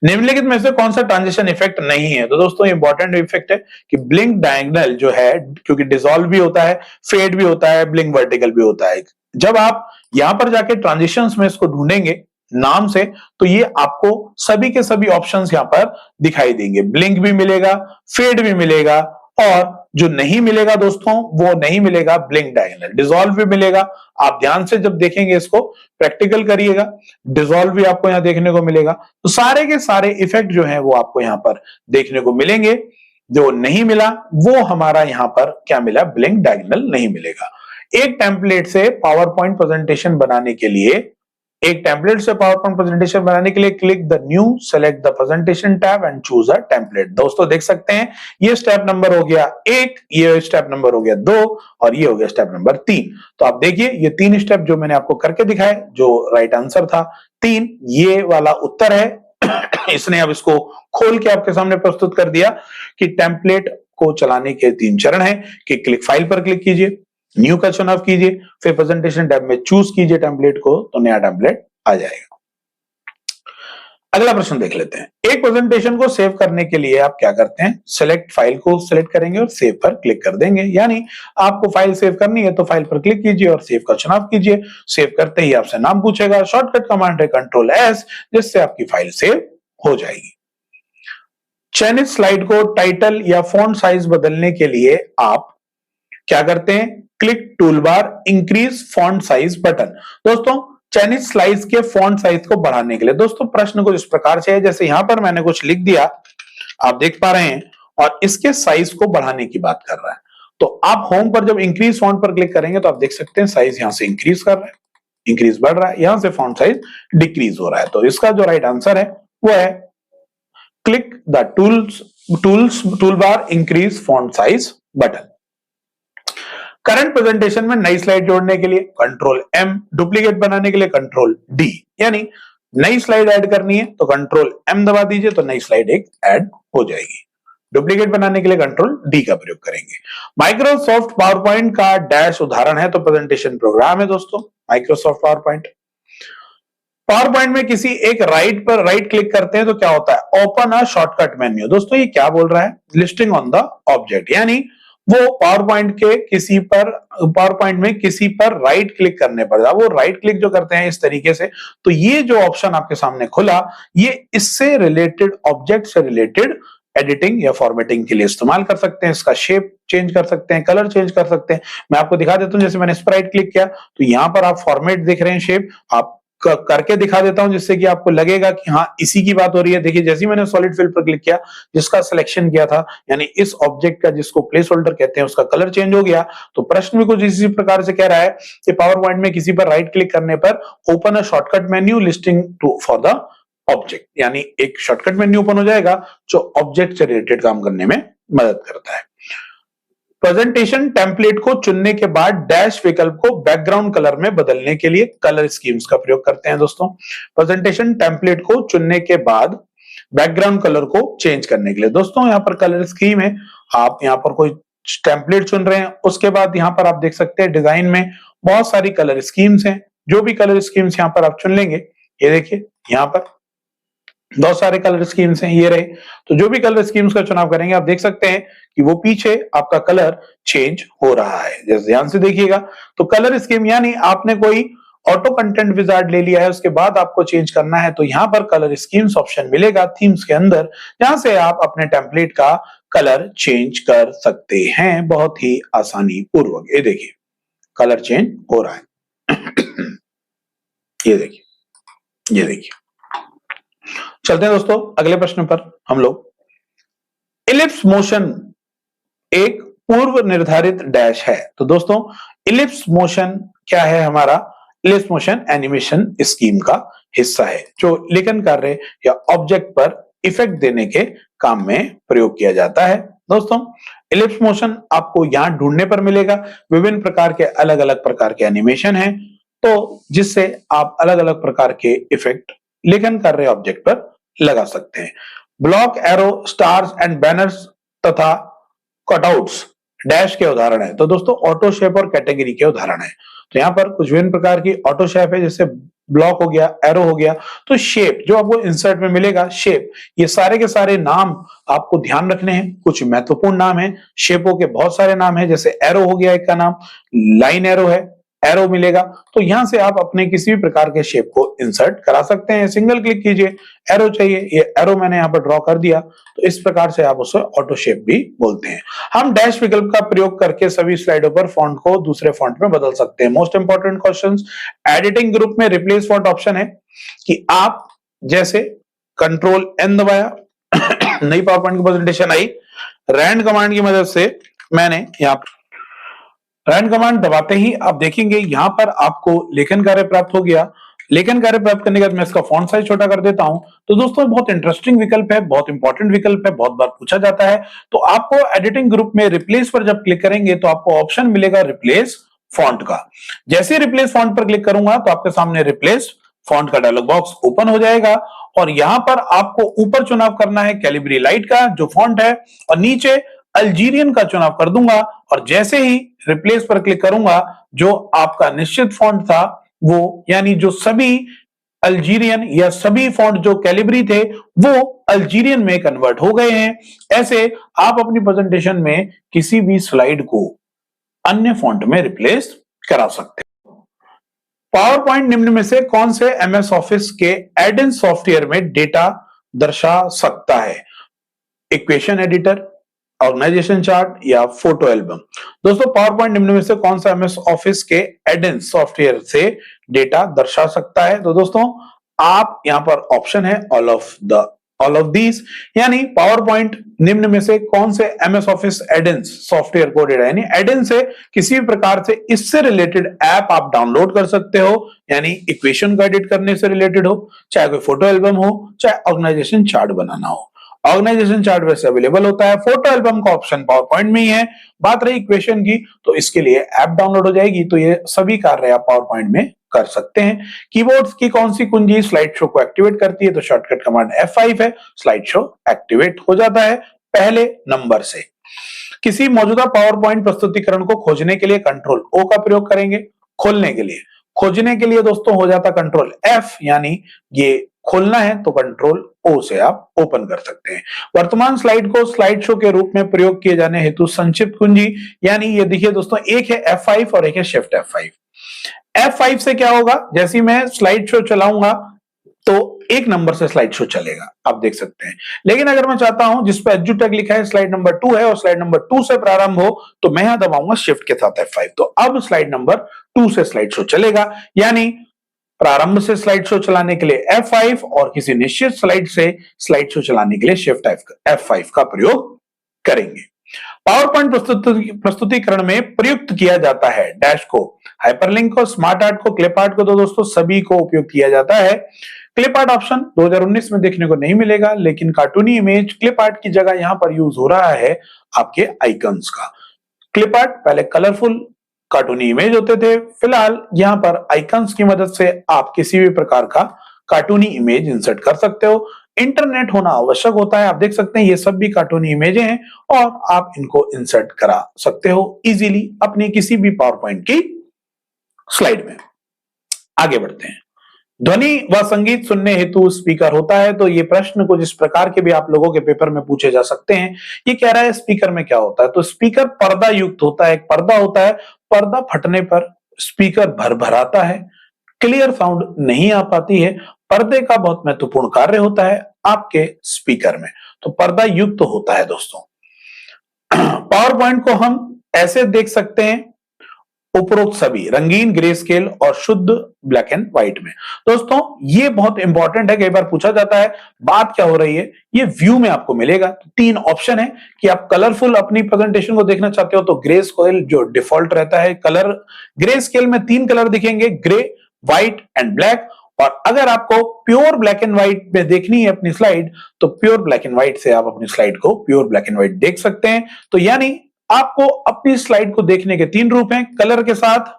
निम्नलिखित में से कौन सा ट्रांजिशन इफेक्ट नहीं है? तो दोस्तों इंपॉर्टेंट इफेक्ट है कि ब्लिंक डायगोनल जो है, क्योंकि डिसॉल्व भी होता है, फेड भी होता है, ब्लिंक वर्टिकल भी होता है। जब आप यहां पर जाके ट्रांजिशंस में इसको ढूंढेंगे नाम से, तो ये आपको सभी के सभी ऑप्शंस यहां पर दिखाई देंगे। ब्लिंक भी मिलेगा, फेड भी मिलेगा, और जो नहीं मिलेगा दोस्तों वो नहीं मिलेगा ब्लिंक डायगोनल। डिसॉल्व भी मिलेगा। आप ध्यान से जब देखेंगे इसको, प्रैक्टिकल करिएगा, डिसॉल्व भी आपको यहां देखने को मिलेगा। तो सारे के सारे इफेक्ट जो हैं वो आपको यहां पर देखने को मिलेंगे। जो नहीं मिला वो हमारा यहां पर क्या मिला, ब्लिंक डायगोनल नहीं मिलेगा। एक टेम्पलेट से पावर पॉइंट प्रेजेंटेशन बनाने के लिए click the new, select the presentation tab and choose a template. दोस्तों देख सकते हैं ये स्टेप नंबर हो गया 1, ये स्टेप नंबर हो गया 2 और ये हो गया स्टेप नंबर 3। तो आप देखिए ये 3 स्टेप जो मैंने आपको करके दिखाए, जो राइट आंसर था 3, ये वाला उत्तर है। इसने अब इसको खोल के आपके सामने प्रस्तुत कर दिया कि टेम्पलेट को चलाने के 3 चरण हैं कि क्लिक फाइल पर क्लिक कीजिए, न्यू का चुनाव कीजिए, फिर प्रेजेंटेशन टैब में चूज कीजिए टेम्पलेट को, तो नया टेम्पलेट आ जाएगा। अगला प्रश्न देख लेते हैं। एक प्रेजेंटेशन को सेव करने के लिए आप क्या करते हैं, सिलेक्ट फाइल को सिलेक्ट करेंगे और सेव पर क्लिक कर देंगे। यानी आपको फाइल सेव करनी है तो फाइल पर क्लिक कीजिए और सेव का चुनाव कीजिए। सेव करते ही आपसे नाम पूछेगा, शॉर्टकट कमांड है कंट्रोल एस, जिससे आपकी फाइल सेव हो जाएगी। चयनित स्लाइड को टाइटल या फॉन्ट साइज बदलने के लिए आप क्या करते हैं, click toolbar, increase font size button. दोस्तों चयनित स्लाइड के फॉन्ट साइज को बढ़ाने के लिए, दोस्तों प्रश्न कुछ इस प्रकार से है, जैसे यहां पर मैंने कुछ लिख दिया, आप देख पा रहे हैं, और इसके साइज को बढ़ाने की बात कर रहा है। तो आप होम पर जब इंक्रीज फॉन्ट पर क्लिक करेंगे तो आप देख सकते हैं साइज यहां से इंक्रीज कर रहा है, इंक्रीज बढ़ रहा है, यहां से फॉन्ट साइज डिक्रीज हो रहा है। तो इसका जो राइट आंसर है वो है click the tool bar increase font size button. Current presentation में नई स्लाइड जोड़ने के लिए कंट्रोल M, डुप्लीकेट बनाने के लिए कंट्रोल D, यानी नई स्लाइड ऐड करनी है तो कंट्रोल M दबा दीजिए तो नई स्लाइड एक ऐड हो जाएगी। डुप्लीकेट बनाने के लिए कंट्रोल D का प्रयोग करेंगे। माइक्रोसॉफ्ट पावर पॉइंट का डैश उदाहरण है तो प्रेजेंटेशन प्रोग्राम है दोस्तों Microsoft power point. Power point में किसी एक राइट क्लिक करते हैं तो क्या होता है, ओपन अ शॉर्टकट मेन्यू। दोस्तों ये क्या बोल रहा है, लिस्टिंग ऑन द ऑब्जेक्ट, यानी वो पावर पॉइंट में किसी पर राइट क्लिक करने पर, वो राइट क्लिक जो करते हैं इस तरीके से, तो ये जो ऑप्शन आपके सामने खुला ये इससे रिलेटेड, ऑब्जेक्ट से रिलेटेड एडिटिंग या फॉर्मेटिंग के लिए इस्तेमाल कर सकते हैं। इसका शेप चेंज कर सकते हैं, कलर चेंज कर सकते हैं। मैं आपको दिखा देता हूं, जैसे मैंने इस पर राइट क्लिक किया तो यहां पर आप फॉर्मेट देख रहे हैं, शेप आप करके दिखा देता हूं जिससे कि आपको लगेगा कि हाँ इसी की बात हो रही है। देखिए जैसे ही मैंने सॉलिड फिल पर क्लिक किया, जिसका सिलेक्शन किया था, यानी इस ऑब्जेक्ट का जिसको प्लेस होल्डर कहते हैं उसका कलर चेंज हो गया। तो प्रश्न में कुछ इसी प्रकार से कह रहा है कि पावर पॉइंट में किसी पर राइट क्लिक करने पर open a shortcut menu listing to for the object, यानी एक शॉर्टकट मेन्यू ओपन हो जाएगा जो ऑब्जेक्ट से रिलेटेड काम करने में मदद करता है। प्रेजेंटेशन टेम्पलेट को चुनने के बाद डैश विकल्प को बैकग्राउंड कलर में बदलने के लिए कलर स्कीम्स का प्रयोग करते हैं दोस्तों। प्रेजेंटेशन टेम्पलेट को चुनने के बाद बैकग्राउंड कलर को चेंज करने के लिए, दोस्तों यहां पर कलर स्कीम है, आप यहां पर कोई टेम्पलेट चुन रहे हैं, उसके बाद यहां पर आप देख सकते हैं डिजाइन में बहुत सारी कलर स्कीम्स हैं। जो भी कलर स्कीम्स यहां पर आप चुन लेंगे, ये देखिए यहां पर बहुत सारे कलर स्कीम्स हैं, ये रहे। तो जो भी कलर स्कीम्स का चुनाव करेंगे आप देख सकते हैं कि वो पीछे आपका कलर चेंज हो रहा है। जैसे ध्यान से देखिएगा तो कलर स्कीम, यानी आपने कोई ऑटो कंटेंट विजार्ड ले लिया है, उसके बाद आपको चेंज करना है तो यहां पर कलर स्कीम्स ऑप्शन मिलेगा थीम्स के अंदर, जहां से आप अपने टेम्पलेट का कलर चेंज कर सकते हैं बहुत ही आसानी पूर्वक। ये देखिए कलर चेंज हो रहा है ये देखिए, ये देखिए। चलते हैं दोस्तों अगले प्रश्न पर हम लोग। इलिप्स मोशन एक पूर्व निर्धारित डैश है। तो दोस्तों इलिप्स मोशन क्या है, हमारा इलिप्स मोशन एनिमेशन स्कीम का हिस्सा है जो लेखन कार्य या ऑब्जेक्ट पर इफेक्ट देने के काम में प्रयोग किया जाता है। दोस्तों इलिप्स मोशन आपको यहां ढूंढने पर मिलेगा, विभिन्न प्रकार के अलग अलग प्रकार के एनिमेशन हैं, तो जिससे आप अलग अलग प्रकार के इफेक्ट लेखन कार्य ऑब्जेक्ट पर लगा सकते हैं। Block, arrow, stars and banners तथा कटआउट्स डैश के उदाहरण है। तो दोस्तों ऑटो शेप और कैटेगरी के उदाहरण है। तो यहाँ पर कुछ विभिन्न प्रकार की ऑटो शेप है, जैसे ब्लॉक हो गया, एरो हो गया। तो शेप जो आपको इंसर्ट में मिलेगा, शेप, ये सारे के सारे नाम आपको ध्यान रखने हैं। कुछ महत्वपूर्ण नाम है, शेपों के बहुत सारे नाम है, जैसे एरो हो गया, एक का नाम लाइन एरो है, एरो मिलेगा। तो यहां से आप अपने किसी भी प्रकार के शेप को इंसर्ट करा सकते हैं। सिंगल क्लिक कीजिए, एरो चाहिए, ये एरो मैंने यहां पर ड्रॉ कर दिया, तो इस प्रकार से आप उसे ऑटो शेप भी बोलते हैं। हम डैश विकल्प का प्रयोग करके सभी स्लाइडों पर फॉन्ट को दूसरे फॉन्ट में बदल सकते हैं। Most important questions, editing group में रिप्लेस फॉन्ट ऑप्शन है कि आप जैसे कंट्रोल N दबाया नई पावर पॉइंट की प्रेजेंटेशन आई, रैंड कमांड की मदद से मैंने यहाँ रन कमांड दबाते ही आप देखेंगे यहां पर आपको लेखन कार्य प्राप्त हो गया। लेखन कार्य प्राप्त करने के बाद मैं इसका फॉन्ट साइज छोटा कर देता हूं। तो दोस्तों बहुत इंटरेस्टिंग विकल्प है, बहुत इंपॉर्टेंट विकल्प है, बहुत बार पूछा जाता है। तो आपको एडिटिंग ग्रुप में रिप्लेस पर जब क्लिक करेंगे तो आपको ऑप्शन मिलेगा रिप्लेस फॉन्ट का। जैसे रिप्लेस फॉन्ट पर क्लिक करूंगा तो आपके सामने रिप्लेस फॉन्ट का डायलॉग बॉक्स ओपन हो जाएगा और यहां पर आपको ऊपर चुनाव करना है कैलिब्री लाइट का जो फॉन्ट है, और नीचे अल्जीरियन का चुनाव कर दूंगा। और जैसे ही रिप्लेस पर क्लिक करूंगा, जो आपका निश्चित फॉन्ट था वो, यानी जो सभी अल्जीरियन या सभी फॉन्ट जो कैलिब्री थे वो अल्जीरियन में कन्वर्ट हो गए हैं। ऐसे आप अपनी प्रेजेंटेशन में किसी भी स्लाइड को अन्य फॉन्ट में रिप्लेस करा सकते हैं। पावर पॉइंट निम्न में से कौन से MS ऑफिस के एड-इन सॉफ्टवेयर में डेटा दर्शा सकता है? इक्वेशन एडिटर, ऑर्गेनाइजेशन चार्ट या फोटो एल्बम। दोस्तों पावर पॉइंट निम्न में से कौन सा MS ऑफिस के एड-इन सॉफ्टवेयर से डेटा दर्शा सकता है? तो दोस्तों आप यहां पर ऑप्शन है all of the all of these, यानी पावर पॉइंट निम्न में से कौन से एमएस ऑफिस एड-इन्स सॉफ्टवेयर कोडेड है, यानी एड-इन से किसी भी प्रकार से इससे रिलेटेड ऐप आप डाउनलोड कर सकते हो, यानी इक्वेशन को एडिट करने से रिलेटेड हो, चाहे कोई फोटो एल्बम हो, चाहे ऑर्गेनाइजेशन चार्ट बनाना हो। ऑर्गेनाइजेशन चार्ट वैसे अवेलेबल होता है, फोटो एल्बम का ऑप्शन पावर पॉइंट में ही है। बात रही इक्वेशन की, तो इसके लिए ऐप डाउनलोड हो जाएगी, तो ये सभी कार्य आप पावर पॉइंट में कर सकते हैं। कीबोर्ड की कौन सी कुंजी स्लाइड शो को एक्टिवेट करती है, तो शॉर्टकट कमांड F5 है, स्लाइड शो एक्टिवेट हो जाता है पहले नंबर से। किसी मौजूदा पावर पॉइंट प्रस्तुतिकरण को खोजने के लिए कंट्रोल O का प्रयोग करेंगे, खोलने के लिए। खोजने के लिए दोस्तों हो जाता कंट्रोल F, यानी ये खोलना है तो कंट्रोल O से आप ओपन कर सकते हैं। वर्तमान स्लाइड को स्लाइड शो के रूप में प्रयोग किए जाने हेतु संक्षिप्त कुंजी, यानी ये देखिए दोस्तों, एक है F5 और एक है शिफ्ट F5। F5 से क्या होगा, जैसे मैं स्लाइड शो चलाऊंगा तो एक नंबर से स्लाइड शो चलेगा, आप देख सकते हैं। लेकिन अगर मैं चाहता हूं जिस पे एजुटेक लिखा है स्लाइड नंबर 2 है और स्लाइड नंबर 2 से प्रारंभ हो, तो मैं यहां दबाऊंगा शिफ्ट के साथ F5, तो अब स्लाइड नंबर 2 से स्लाइड शो चलेगा। यानी प्रारंभ से स्लाइड शो चलाने के लिए F5 और किसी निश्चित स्लाइड से स्लाइड शो चलाने के लिए शिफ्ट F5 का प्रयोग करेंगे। पावर पॉइंट प्रस्तुतिकरण में प्रयुक्त किया जाता है डैश को, हाइपरलिंक को, स्मार्ट आर्ट को, क्लिप आर्ट को, तो दोस्तों सभी को उपयोग किया जाता है। क्लिप आर्ट ऑप्शन 2019 में देखने को नहीं मिलेगा, लेकिन कार्टूनी इमेज क्लिप आर्ट की जगह यहां पर यूज हो रहा है आपके आइकन्स का। क्लिप आर्ट पहले कलरफुल कार्टूनी इमेज होते थे, फिलहाल यहां पर आइकन्स की मदद से आप किसी भी प्रकार का कार्टूनी इमेज इंसर्ट कर सकते हो। इंटरनेट होना आवश्यक होता है, आप देख सकते हैं ये सब भी कार्टूनी इमेजें हैं और आप इनको इंसर्ट करा सकते हो इजीली अपनी किसी भी पावर पॉइंट की स्लाइड में। आगे बढ़ते हैं। ध्वनि व संगीत सुनने हेतु स्पीकर होता है, तो ये प्रश्न कुछ इस प्रकार के भी आप लोगों के पेपर में पूछे जा सकते हैं। ये कह रहा है स्पीकर में क्या होता है, तो स्पीकर पर्दा युक्त होता है, एक पर्दा होता है, पर्दा फटने पर स्पीकर भरभराता है, क्लियर साउंड नहीं आ पाती है। पर्दे का बहुत महत्वपूर्ण कार्य होता है आपके स्पीकर में, तो पर्दा युक्त होता है दोस्तों। पावर पॉइंट को हम ऐसे देख सकते हैं, उपरोक्त सभी रंगीन, ग्रे स्केल और शुद्ध ब्लैक एंड व्हाइट में। दोस्तों ये बहुत इंपॉर्टेंट है, कई बार पूछा जाता है बात क्या हो रही है, ये व्यू में आपको मिलेगा। तो 3 ऑप्शन है कि आप कलरफुल अपनी प्रेजेंटेशन को देखना चाहते हो तो ग्रे स्केल जो डिफॉल्ट रहता है कलर, ग्रे स्केल में 3 कलर दिखेंगे, ग्रे, व्हाइट एंड ब्लैक। और अगर आपको प्योर ब्लैक एंड व्हाइट में देखनी है अपनी स्लाइड, तो प्योर ब्लैक एंड व्हाइट से आप अपनी स्लाइड को प्योर ब्लैक एंड व्हाइट देख सकते हैं। तो यानी आपको अपनी स्लाइड को देखने के 3 रूप हैं, कलर के साथ,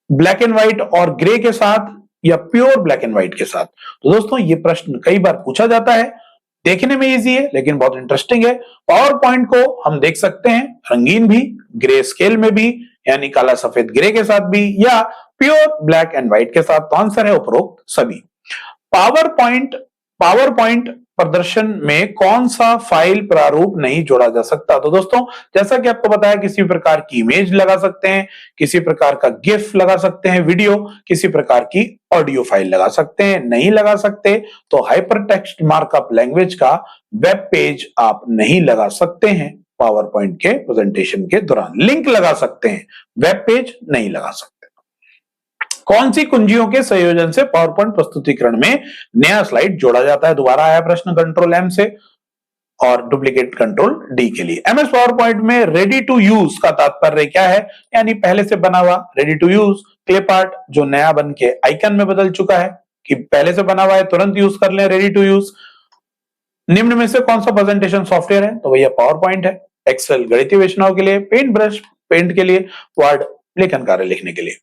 ब्लैक एंड व्हाइट और ग्रे के साथ, या प्योर ब्लैक एंड व्हाइट के साथ। तो दोस्तों ये प्रश्न कई बार पूछा जाता है, देखने में इजी है लेकिन बहुत इंटरेस्टिंग है। पावर पॉइंट को हम देख सकते हैं रंगीन भी, ग्रे स्केल में भी, यानी काला सफेद ग्रे के साथ भी, या प्योर ब्लैक एंड व्हाइट के साथ। तो आंसर है उपरोक्त सभी। पावर पॉइंट प्रदर्शन में कौन सा फाइल प्रारूप नहीं जोड़ा जा सकता, तो दोस्तों जैसा कि आपको पता है किसी प्रकार की इमेज लगा सकते हैं, किसी प्रकार का गिफ लगा सकते हैं, वीडियो, किसी प्रकार की ऑडियो फाइल लगा सकते हैं। नहीं लगा सकते तो हाइपर टेक्स्ट मार्कअप लैंग्वेज का वेब पेज आप नहीं लगा सकते हैं पावर पॉइंट के प्रेजेंटेशन के दौरान। लिंक लगा सकते हैं, वेब पेज नहीं लगा सकते। कौन सी कुंजियों के संयोजन से पावर पॉइंट प्रस्तुतिकरण में नया स्लाइड जोड़ा जाता है, दोबारा आया प्रश्न कंट्रोल M से और डुप्लीकेट कंट्रोल D के लिए। MS पावर पॉइंट में रेडी टू यूज का तात्पर्य क्या है, यानी पहले से बना हुआ। Ready to use clip art जो नया बन के आइकन में बदल चुका है, कि पहले से बना हुआ है तुरंत यूज कर लें, रेडी टू यूज। निम्न में से कौन सा प्रेजेंटेशन सॉफ्टवेयर है, तो भैया पावर पॉइंट है। एक्सेल गणितीय विश्लेषणों के लिए, पेंट ब्रश पेंट के लिए, वर्ड लेखन कार्य लिखने के लिए।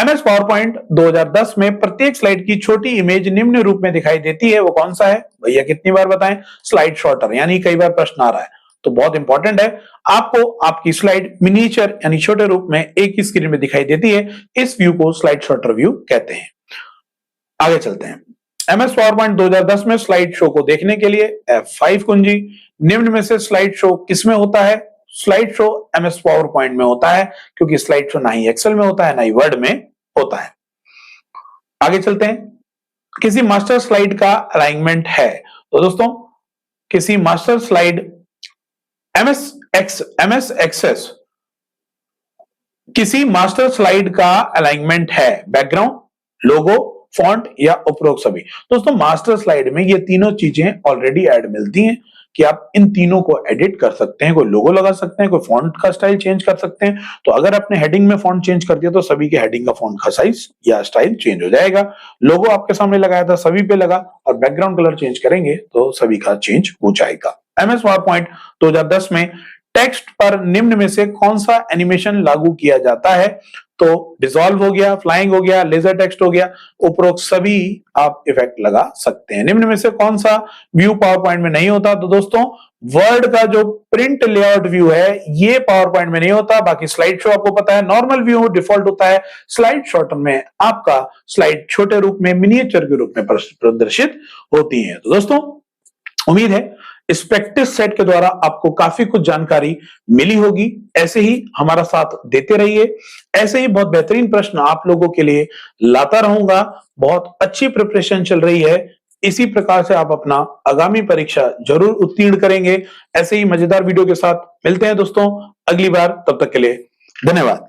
MS पावर पॉइंट 2010 में प्रत्येक स्लाइड की छोटी इमेज निम्न रूप में दिखाई देती है, वो कौन सा है भैया, कितनी बार बताएं, स्लाइड शॉर्टर, यानी कई बार प्रश्न आ रहा है तो बहुत इंपॉर्टेंट है। आपको आपकी स्लाइड मिनिएचर यानी छोटे रूप में एक ही स्क्रीन में दिखाई देती है, इस व्यू को स्लाइड शॉर्टर व्यू कहते हैं। आगे चलते हैं। MS पावर पॉइंट 2010 में स्लाइड शो को देखने के लिए F5 कुंजी। निम्न में से स्लाइड शो किसमें होता है, slide show MS PowerPoint में होता है, क्योंकि स्लाइड शो ना ही एक्सेल में होता है ना ही वर्ड में होता है। आगे चलते हैं। किसी मास्टर स्लाइड का अलाइनमेंट है, तो दोस्तों किसी मास्टर स्लाइड MS एक्सेस किसी मास्टर स्लाइड का अलाइनमेंट है बैकग्राउंड, लोगो, फॉन्ट या उपरोक्त सभी। दोस्तों मास्टर स्लाइड में ये तीनों चीजें ऑलरेडी ऐड मिलती हैं कि आप इन तीनों को एडिट कर सकते हैं, कोई लोगो लगा सकते हैं, कोई फॉन्ट का स्टाइल चेंज कर सकते हैं। तो अगर आपने हेडिंग में फॉन्ट चेंज कर दिया तो सभी के हेडिंग का फॉन्ट का साइज या स्टाइल चेंज हो जाएगा। लोगो आपके सामने लगाया था सभी पे लगा, और बैकग्राउंड कलर चेंज करेंगे तो सभी का चेंज हो जाएगा। एमएस पावरपॉइंट 2010 में टेक्स्ट पर निम्न में से कौन सा एनिमेशन लागू किया जाता है? तो डिसॉल्व हो गया, फ्लाइंग हो गया, लेजर टेक्स्ट हो गया, उपरोक्त सभी आप इफेक्ट लगा सकते हैं। निम्न में से कौन सा व्यू पावर पॉइंट में नहीं होता? तो दोस्तों वर्ड का जो प्रिंट लेआउट व्यू है ये पावर पॉइंट में नहीं होता। बाकी स्लाइड शो आपको पता है नॉर्मल व्यू डिफॉल्ट होता है, स्लाइड शॉर्टर में आपका स्लाइड छोटे रूप में मिनिएचर के रूप में प्रदर्शित होती है। तो दोस्तों उम्मीद है इस प्रैक्टिस सेट के द्वारा आपको काफी कुछ जानकारी मिली होगी। ऐसे ही हमारा साथ देते रहिए, ऐसे ही बहुत बेहतरीन प्रश्न आप लोगों के लिए लाता रहूंगा। बहुत अच्छी प्रिपरेशन चल रही है, इसी प्रकार से आप अपना आगामी परीक्षा जरूर उत्तीर्ण करेंगे। ऐसे ही मजेदार वीडियो के साथ मिलते हैं दोस्तों अगली बार, तब तक के लिए धन्यवाद।